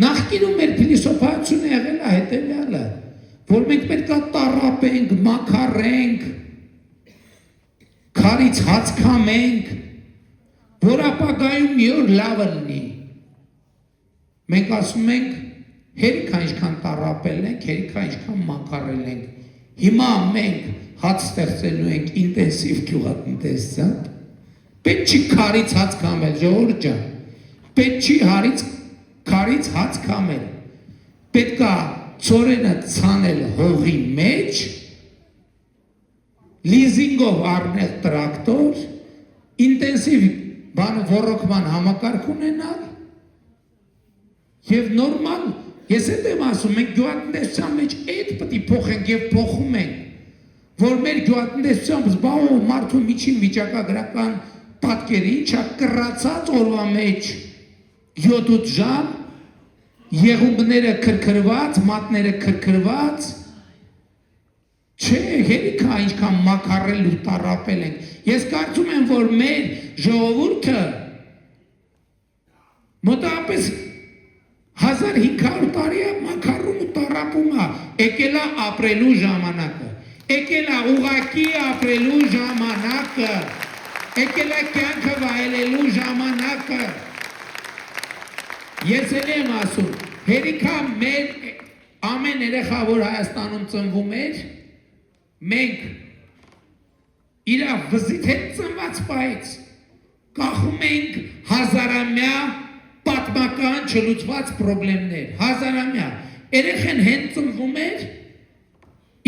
Նախկինում մեր փիլիսոփայությունը եղել է հետևյալը, որ մենք պետք է տառապենք, մաքարենք, քարից հաց քամենք, որ ապագայում մի օր լավը լինի։ Մենք ասում ենք, հերիք այնքան տառապել ենք, հերիք այնքան մաքարել ենք։ Հիմա մենք հաց ստեղծելու ենք ինտենսիվ գյուղատնտեսությամբ։ Պետք չի քարից հաց քամել, ժողովուրդ ջան։ Պետք չի քարից հաց քամել։ Պետք է ծորենը ցանել հողի մեջ, լիզինգով առնել տրակտոր, ինտենսիվ ոռոգման համակարգ ունենալ եւ նորմալ, ես եմ ասում, մենք գյուղատնտեսության մեջ այդ պետք է փոխենք եւ փոխում ենք, որ մեր գյուղատնտեսությամբ զբաղվող մարդու միջին վիճակագրական պատկերը ինչա կռացած օրվա մեջ 7-8 ժամ, եղունգները քրքրված, մատները քրքրված, չէ, հերիք այնքան մաքարել ու տառապել ենք։ Ես կարծում եմ, որ մեր ժողովուրդը մոտավորապես 1500 տարի է մաքարում ու տառապում է, եկել է ապրելու ժամանակը, եկել է ուղղակի ապրելու ժամանակը, եկել է կյանքը վայելելու ժամանակը։ Ես եմ ասում, հերիք է մեր ամեն երեխա, որ Հայաստանում ծնվում էր, մենք իր վզիթ հետ ծնված պայից կախում ենք հազարամյա պատմական չլուծված պրոբլեմներ, հազարամյա, երեխեն հեն ծնվում էր,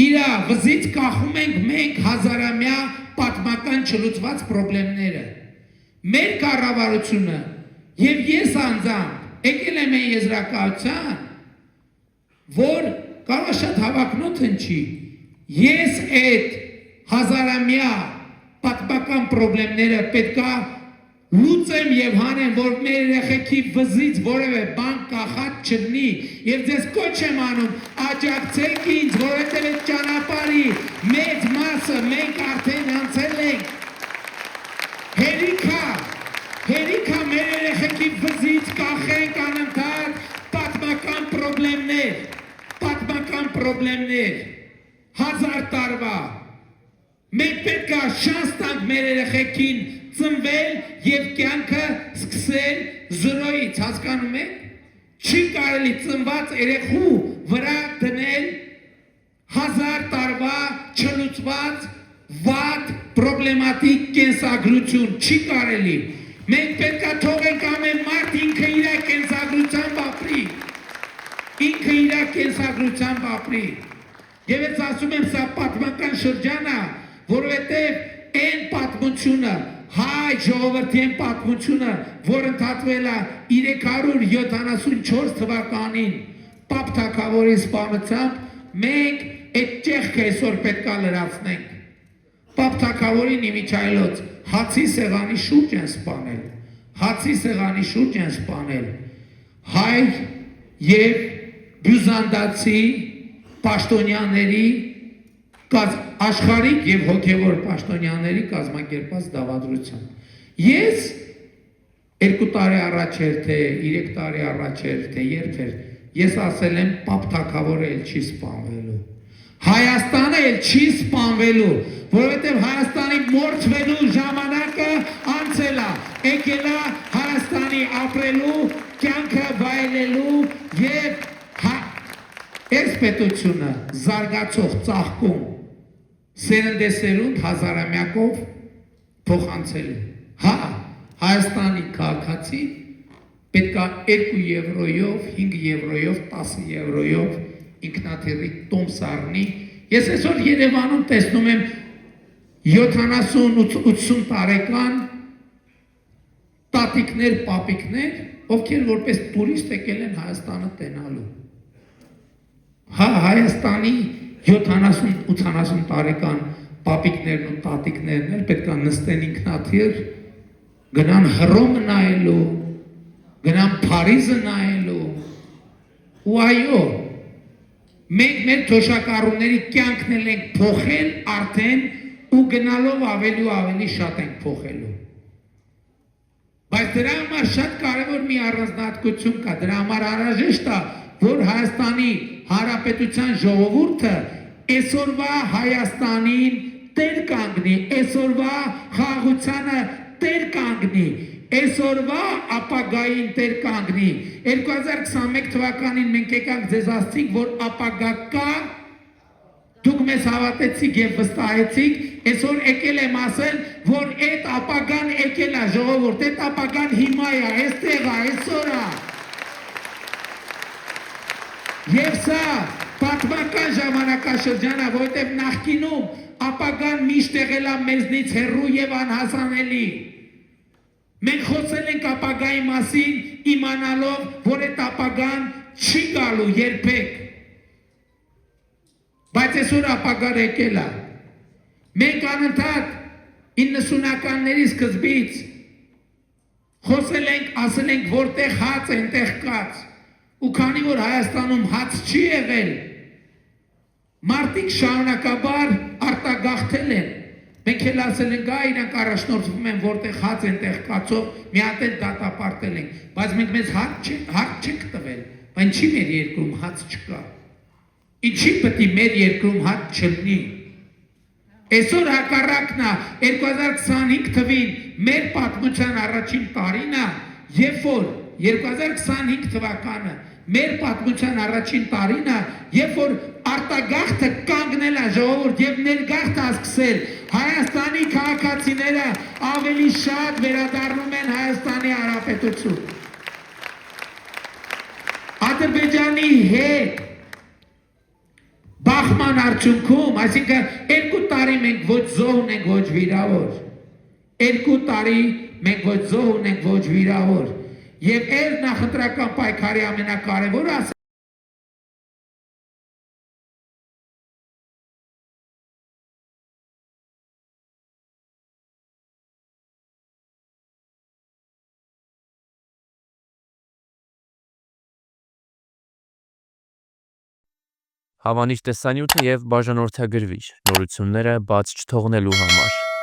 իր վզից կախում ենք մենք հազարամյա պատմական չլուծված պրոբլեմները, մեր կառավարությունը և ես անձամբ եկել եմ այն եզրակացության, որ կարող է շատ հավակնոտ հնչի, ես այդ հազարամյա պատմական պրոբլեմները պետք է լուծեմ եւ հանեմ, որ մեր երեխեքի վզից որևէ բան կախած չլինի եւ ձեզ կոչ եմ անում, աջակցեք ինձ, որովհետեւ այդ ճանապարհի մեծ մասը մենք արդեն անցել ենք։ Հերիքա մեր երեխեքի վզից կախենք անընդհատ պատմական պրոբլեմներ, 1000 տարվա։ Մենք պետք է շանս տանք մեր երեխեքին ծնվել և կյանքը սկսել զրոյից, հասկանում եք, չի կարելի ծնված երեխու վրա դնել 1000 տարվա չլուծված վատ պրոբլեմատիկ կենսագրություն, չի կարելի, մենք պետք է թողենք ամեն մարդ ինքը իր կենսագրությամբ ապրի, և ես ասում եմ սա պատմական շրջան է, որովհետև այն պատմությունը, հայ ժողովրդի այն պատմությունը, որ ընդհատվել է 374 թվականին Պապ թագավորի սպանությամբ, մենք այդ ճեղքը այսօր պետք է լրացնենք։ Պապ թագավորին իմիջայլոց հացի սեղանի շուրջ են սպանել հայ և բյուզանդացի պաշտոնյաների աշխարհիկ և հոգևոր պաշտոնյաների կազմակերպած դավադրությամբ։ Ես 2 տարի առաջ էր, թե 3 տարի առաջ էր, թե երբ էր, ես ասել եմ Պապ թագավորը էլ չի սպանվելու, Հայաստանը էլ չի սպանվելու, որովհետև Հայաստանի մորթվելու ժամանակը անցել է, եկել է Հայաստանի ապրելու, կյանքը վայելելու և այս պետությունը զարգացող ծաղկում սերնդեսերունդ հազարամյակով փոխանցելու։ Հա, Հայաստանի քաղաքացի պետք է 2 եվրոյով, 5 եվրոյով, 10 եվրոյով ինքնաթիռի տոմս առնի։ Ես այսօր Երևանում տեսնում եմ 70-80 տարեկան տատիկներ, պապիկներ, ովքեր որպես տուրիստ եկել են Հայաստանը տենալու։ Հա, Հայաստանի 70-80 տարեկան պապիկներն ու տատիկներն էլ պետք է նստեն ինքնաթիռ, գնան Հռոմը նայելու, գնան Փարիզը նայելու, ու այո, մենք մեր թոշակառուների կյանքն էլ ենք փոխել արդեն ու գնալով ավելի ու ավելի շատ ենք փոխելու։ Բայց դրա համար շատ կարևոր մի առանձնահատկություն կա, դրա համար անհրաժեշտ է, որ Հայաստանի Հանրապետության ժողովուրդը այսօրվա Հայաստանին տեր կանգնի, այսօրվա խաղաղությանը տեր կանգնի, այսօրվա ապագային տեր կանգնի։ 2021 թվականին մենք եկանք ձեզ ասցինք, որ ապագա կա, դուք մեզ հավատեցիք եւ վստահեցիք, այսօր եկել եմ ասել, որ այդ ապագան եկել է, ժողովուրդ, այդ ապագան հիմա է, այստեղ է, այսօր է։ Եվ սա պատմական ժամանակաշրջան է, որտեղ նախկինում ապագան միշտ եղել է մեզնից հեռու եւ անհասանելի։ Մենք խոսել ենք ապագայի մասին, իմանալով, որ այդ ապագան չի գալու երբեք։ Բայց այսօր ապագան եկել է։ Մենք անընդհատ 90-ականների սկզբից խոսել ենք, ասել ենք, որտեղ հաց է, այնտեղ կաց։ Ու քանի որ Հայաստանում հաց չի եղել, մարդիկ շարունակաբար արտագաղթել են։ Մենք էլ ասել ենք, իրանք առաջնորդվում են, որտեղ հաց այնտեղ կացով, մի հատ էլ դատապարտել ենք, բայց մենք մեզ հաց չենք տվել, բայց ինչի մեր երկրում հաց չկա։ Ինչի պետք է մեր երկրում հաց չլինի։ Այսօր հակառակն է 2025 թվին մեր պատմության առաջին տարին է, երբ որ 2025 թվականը մեր պատմության առաջին տարին է, երբ որ արտագաղթը կանգնել է ժողովուրդ եւ ներգաղթը սկսել, Հայաստանի քաղաքացիները ավելի շատ վերադառնում են Հայաստանի Հանրապետություն։ Ադրբեջանի հետ բախման արդյունքում, այսինքն 2 տարի մենք ոչ զոհ ունենք, ոչ վիրավոր։ 2 տարի մենք ոչ զոհ ունենք, ոչ վիրավոր։ Եվ այս նախընտրական պայքարի ամենակարևորը Հավանիչ տեսանյութը եւ բաժանորդագրվիչ նորությունները բաց չթողնելու համար։